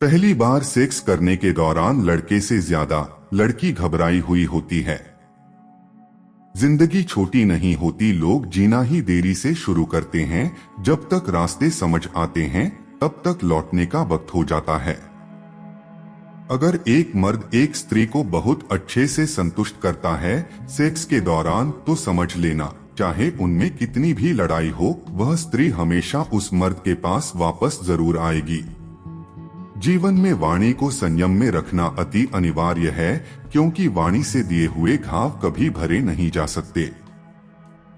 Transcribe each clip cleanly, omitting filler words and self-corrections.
पहली बार सेक्स करने के दौरान लड़के से ज्यादा लड़की घबराई हुई होती है। जिंदगी छोटी नहीं होती, लोग जीना ही देरी से शुरू करते हैं। जब तक रास्ते समझ आते हैं तब तक लौटने का वक्त हो जाता है। अगर एक मर्द एक स्त्री को बहुत अच्छे से संतुष्ट करता है सेक्स के दौरान, तो समझ लेना, चाहे उनमें कितनी भी लड़ाई हो, वह स्त्री हमेशा उस मर्द के पास वापस जरूर आएगी। जीवन में वाणी को संयम में रखना अति अनिवार्य है, क्योंकि वाणी से दिए हुए घाव कभी भरे नहीं जा सकते।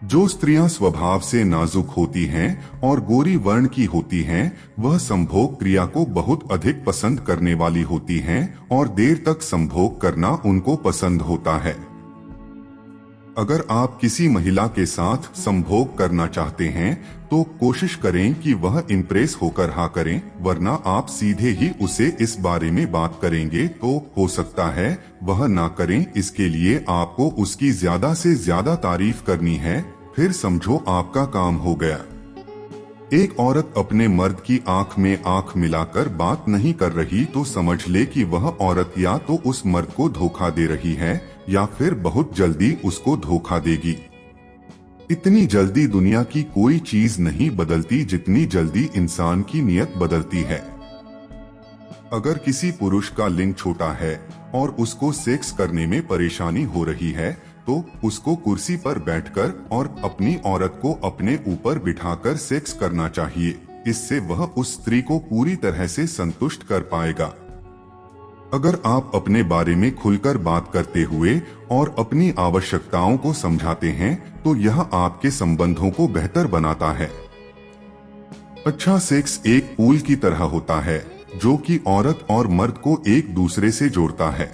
जो स्त्रियां स्वभाव से नाजुक होती हैं और गोरी वर्ण की होती हैं, वह संभोग क्रिया को बहुत अधिक पसंद करने वाली होती हैं और देर तक संभोग करना उनको पसंद होता है। अगर आप किसी महिला के साथ संभोग करना चाहते हैं तो कोशिश करें कि वह इम्प्रेस होकर हाँ करें, वरना आप सीधे ही उसे इस बारे में बात करेंगे तो हो सकता है वह ना करें। इसके लिए आपको उसकी ज्यादा से ज्यादा तारीफ करनी है, फिर समझो आपका काम हो गया। एक औरत अपने मर्द की आंख में आंख मिलाकर बात नहीं कर रही तो समझ ले कि वह औरत या तो उस मर्द को धोखा दे रही है या फिर बहुत जल्दी उसको धोखा देगी। इतनी जल्दी दुनिया की कोई चीज नहीं बदलती जितनी जल्दी इंसान की नियत बदलती है। अगर किसी पुरुष का लिंग छोटा है और उसको सेक्स करने में परेशानी हो रही है तो उसको कुर्सी पर बैठकर और अपनी औरत को अपने ऊपर बिठाकर सेक्स करना चाहिए। इससे वह उस स्त्री को पूरी तरह से संतुष्ट कर पाएगा। अगर आप अपने बारे में खुलकर बात करते हुए और अपनी आवश्यकताओं को समझाते हैं तो यह आपके संबंधों को बेहतर बनाता है। अच्छा सेक्स एक पुल की तरह होता है जो कि औरत और मर्द को एक दूसरे से जोड़ता है।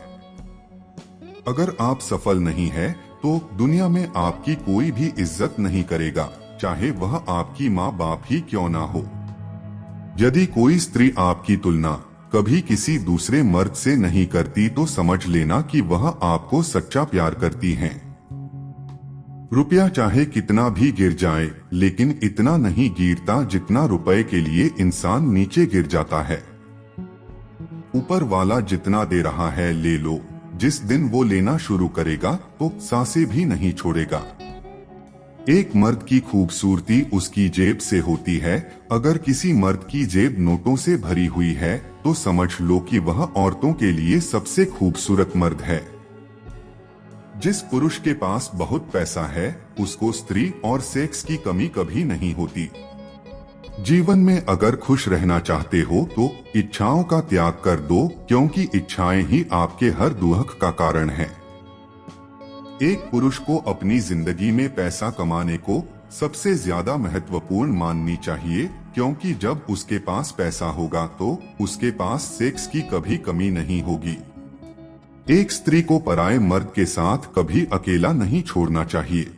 अगर आप सफल नहीं है तो दुनिया में आपकी कोई भी इज्जत नहीं करेगा, चाहे वह आपकी माँ बाप ही क्यों ना हो। यदि कोई स्त्री आपकी तुलना कभी किसी दूसरे मर्द से नहीं करती तो समझ लेना कि वह आपको सच्चा प्यार करती हैं। रुपया चाहे कितना भी गिर जाए लेकिन इतना नहीं गिरता जितना रुपए के लिए इंसान नीचे गिर जाता है। ऊपर वाला जितना दे रहा है ले लो, जिस दिन वो लेना शुरू करेगा तो सांसें भी नहीं छोड़ेगा। एक मर्द की खूबसूरती उसकी जेब से होती है। अगर किसी मर्द की जेब नोटों से भरी हुई है तो समझ लो कि वह औरतों के लिए सबसे खूबसूरत मर्द है। जिस पुरुष के पास बहुत पैसा है उसको स्त्री और सेक्स की कमी कभी नहीं होती। जीवन में अगर खुश रहना चाहते हो तो इच्छाओं का त्याग कर दो, क्योंकि इच्छाएं ही आपके हर दुख का कारण है। एक पुरुष को अपनी जिंदगी में पैसा कमाने को सबसे ज्यादा महत्वपूर्ण माननी चाहिए, क्योंकि जब उसके पास पैसा होगा तो उसके पास सेक्स की कभी कमी नहीं होगी। एक स्त्री को पराये मर्द के साथ कभी अकेला नहीं छोड़ना चाहिए।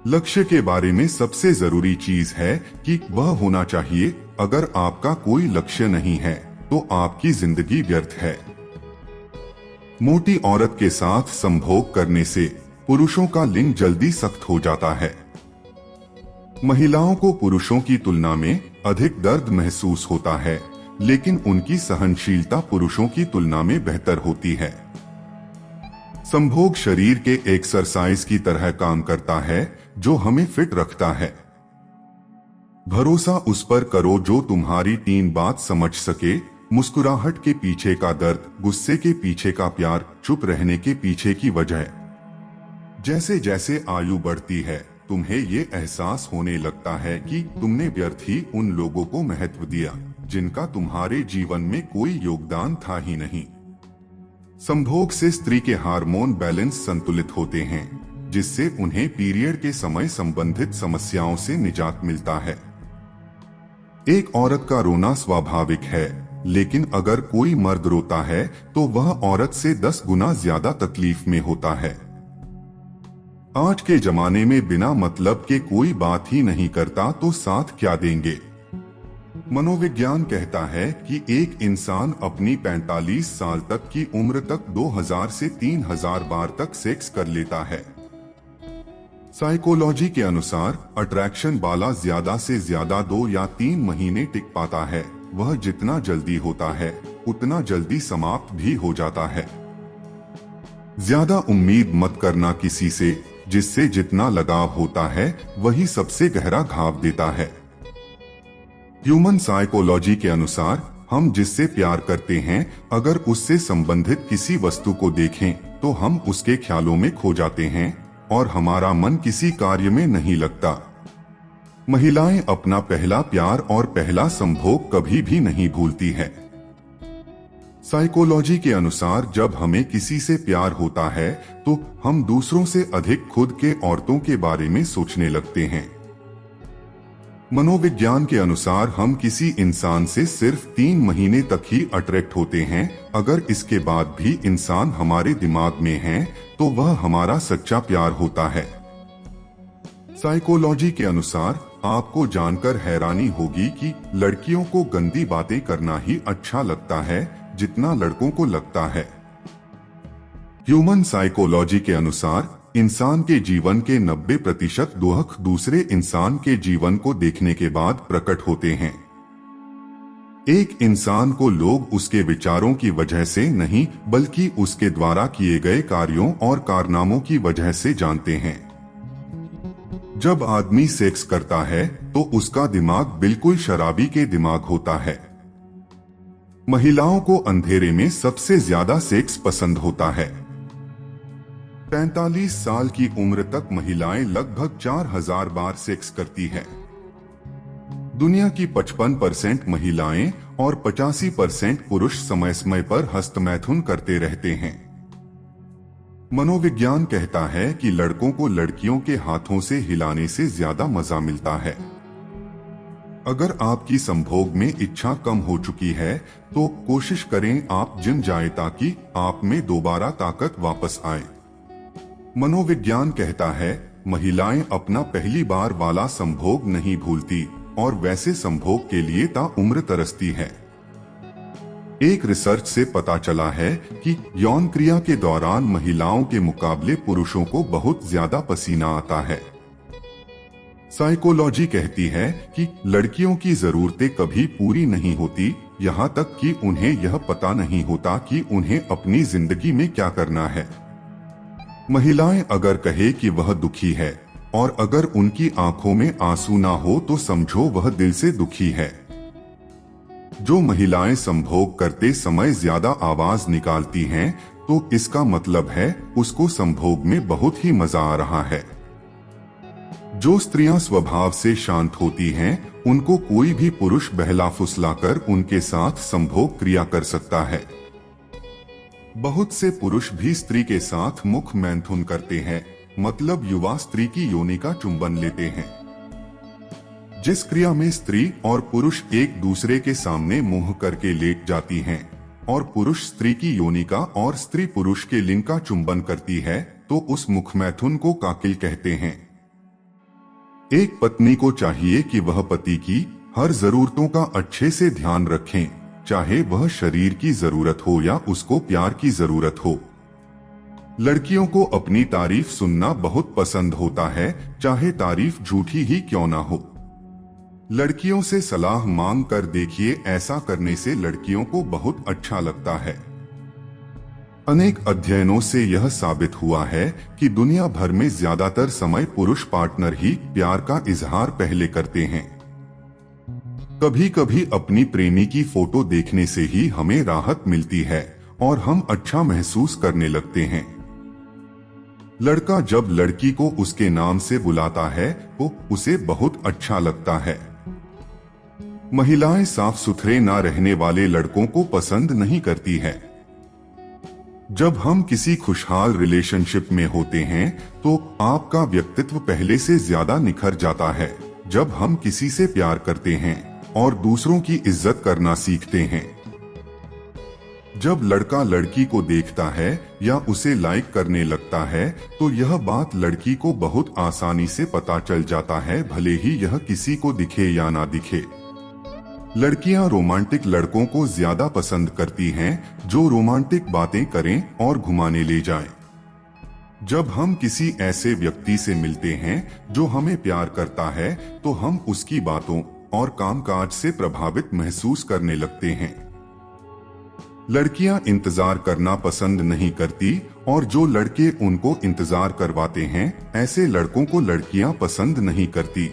लक्ष्य के बारे में सबसे जरूरी चीज है कि वह होना चाहिए। अगर आपका कोई लक्ष्य नहीं है तो आपकी जिंदगी व्यर्थ है। मोटी औरत के साथ संभोग करने से पुरुषों का लिंग जल्दी सख्त हो जाता है। महिलाओं को पुरुषों की तुलना में अधिक दर्द महसूस होता है, लेकिन उनकी सहनशीलता पुरुषों की तुलना में बेहतर होती है। संभोग शरीर के एक्सरसाइज की तरह काम करता है जो हमें फिट रखता है। भरोसा उस पर करो जो तुम्हारी 3 बात समझ सके। मुस्कुराहट के पीछे का दर्द, गुस्से के पीछे का प्यार, चुप रहने के पीछे की वजह। जैसे जैसे आयु बढ़ती है तुम्हें ये एहसास होने लगता है कि तुमने व्यर्थ ही उन लोगों को महत्व दिया जिनका तुम्हारे जीवन में कोई योगदान था ही नहीं। संभोग से स्त्री के हार्मोन बैलेंस संतुलित होते हैं, जिससे उन्हें पीरियड के समय संबंधित समस्याओं से निजात मिलता है। एक औरत का रोना स्वाभाविक है, लेकिन अगर कोई मर्द रोता है तो वह औरत से 10 गुना ज्यादा तकलीफ में होता है। आज के जमाने में बिना मतलब के कोई बात ही नहीं करता तो साथ क्या देंगे। मनोविज्ञान कहता है कि एक इंसान अपनी 45 साल तक की उम्र तक 2000 से 3000 बार तक सेक्स कर लेता है। साइकोलॉजी के अनुसार अट्रैक्शन वाला ज्यादा से ज्यादा 2 या 3 महीने टिक पाता है। वह जितना जल्दी होता है उतना जल्दी समाप्त भी हो जाता है। ज्यादा उम्मीद मत करना किसी से, जिससे जितना लगाव होता है वही सबसे गहरा घाव देता है। ह्यूमन साइकोलॉजी के अनुसार हम जिससे प्यार करते हैं, अगर उससे संबंधित किसी वस्तु को देखें तो हम उसके ख्यालों में खो जाते हैं और हमारा मन किसी कार्य में नहीं लगता। महिलाएं अपना पहला प्यार और पहला संभोग कभी भी नहीं भूलती है। साइकोलॉजी के अनुसार जब हमें किसी से प्यार होता है तो हम दूसरों से अधिक खुद के औरतों के बारे में सोचने लगते हैं। मनोविज्ञान के अनुसार हम किसी इंसान से सिर्फ 3 महीने तक ही अट्रैक्ट होते हैं। अगर इसके बाद भी इंसान हमारे दिमाग में है तो वह हमारा सच्चा प्यार होता है। साइकोलॉजी के अनुसार आपको जानकर हैरानी होगी कि लड़कियों को गंदी बातें करना ही अच्छा लगता है जितना लड़कों को लगता है। ह्यूमन साइकोलॉजी के अनुसार इंसान के जीवन के 90% दुख दूसरे इंसान के जीवन को देखने के बाद प्रकट होते हैं। एक इंसान को लोग उसके विचारों की वजह से नहीं बल्कि उसके द्वारा किए गए कार्यों और कारनामों की वजह से जानते हैं। जब आदमी सेक्स करता है तो उसका दिमाग बिल्कुल शराबी के दिमाग होता है। महिलाओं को अंधेरे में सबसे ज्यादा सेक्स पसंद होता है। 45 साल की उम्र तक महिलाएं लगभग 4000 बार सेक्स करती है। दुनिया की 55% महिलाएं और 85% पुरुष समय समय पर हस्तमैथुन करते रहते हैं। मनोविज्ञान कहता है कि लड़कों को लड़कियों के हाथों से हिलाने से ज्यादा मजा मिलता है। अगर आपकी संभोग में इच्छा कम हो चुकी है तो कोशिश करें आप जिम जाएं ताकि आप में दोबारा ताकत वापस आए। मनोविज्ञान कहता है महिलाएं अपना पहली बार वाला संभोग नहीं भूलती और वैसे संभोग के लिए ताउम्र तरसती है। एक रिसर्च से पता चला है कि यौन क्रिया के दौरान महिलाओं के मुकाबले पुरुषों को बहुत ज्यादा पसीना आता है। साइकोलॉजी कहती है कि लड़कियों की जरूरतें कभी पूरी नहीं होती, यहाँ तक कि उन्हें यह पता नहीं होता कि उन्हें अपनी जिंदगी में क्या करना है। महिलाएं अगर कहे कि वह दुखी है और अगर उनकी आंखों में आंसू ना हो तो समझो वह दिल से दुखी है। जो महिलाएं संभोग करते समय ज्यादा आवाज निकालती हैं तो इसका मतलब है उसको संभोग में बहुत ही मजा आ रहा है। जो स्त्रियां स्वभाव से शांत होती हैं उनको कोई भी पुरुष बहला फुसलाकर उनके साथ संभोग क्रिया कर सकता है। बहुत से पुरुष भी स्त्री के साथ मुख मैथुन करते हैं, मतलब युवा स्त्री की योनि का चुंबन लेते हैं। जिस क्रिया में स्त्री और पुरुष एक दूसरे के सामने मुंह करके लेट जाती हैं और पुरुष स्त्री की योनि का और स्त्री पुरुष के लिंग का चुंबन करती है तो उस मुख मैथुन को काकिल कहते हैं। एक पत्नी को चाहिए कि वह पति की हर जरूरतों का अच्छे से ध्यान रखें, चाहे वह शरीर की जरूरत हो या उसको प्यार की जरूरत हो। लड़कियों को अपनी तारीफ सुनना बहुत पसंद होता है, चाहे तारीफ झूठी ही क्यों ना हो। लड़कियों से सलाह मांग कर देखिए, ऐसा करने से लड़कियों को बहुत अच्छा लगता है। अनेक अध्ययनों से यह साबित हुआ है कि दुनिया भर में ज्यादातर समय पुरुष पार्टनर ही प्यार का इजहार पहले करते हैं। कभी कभी अपनी प्रेमी की फोटो देखने से ही हमें राहत मिलती है और हम अच्छा महसूस करने लगते हैं। लड़का जब लड़की को उसके नाम से बुलाता है तो उसे बहुत अच्छा लगता है। महिलाएं साफ सुथरे ना रहने वाले लड़कों को पसंद नहीं करती है। जब हम किसी खुशहाल रिलेशनशिप में होते हैं तो आपका व्यक्तित्व पहले से ज्यादा निखर जाता है। जब हम किसी से प्यार करते हैं और दूसरों की इज्जत करना सीखते हैं। जब लड़का लड़की को देखता है या उसे लाइक करने लगता है तो यह बात लड़की को बहुत आसानी से पता चल जाता है, भले ही यह किसी को दिखे या ना दिखे। लड़कियां रोमांटिक लड़कों को ज्यादा पसंद करती हैं जो रोमांटिक बातें करें और घुमाने ले जाएं। जब हम किसी ऐसे व्यक्ति से मिलते हैं जो हमें प्यार करता है तो हम उसकी बातों और कामकाज से प्रभावित महसूस करने लगते हैं। लड़कियां इंतजार करना पसंद नहीं करती और जो लड़के उनको इंतजार करवाते हैं ऐसे लड़कों को लड़कियां पसंद नहीं करती।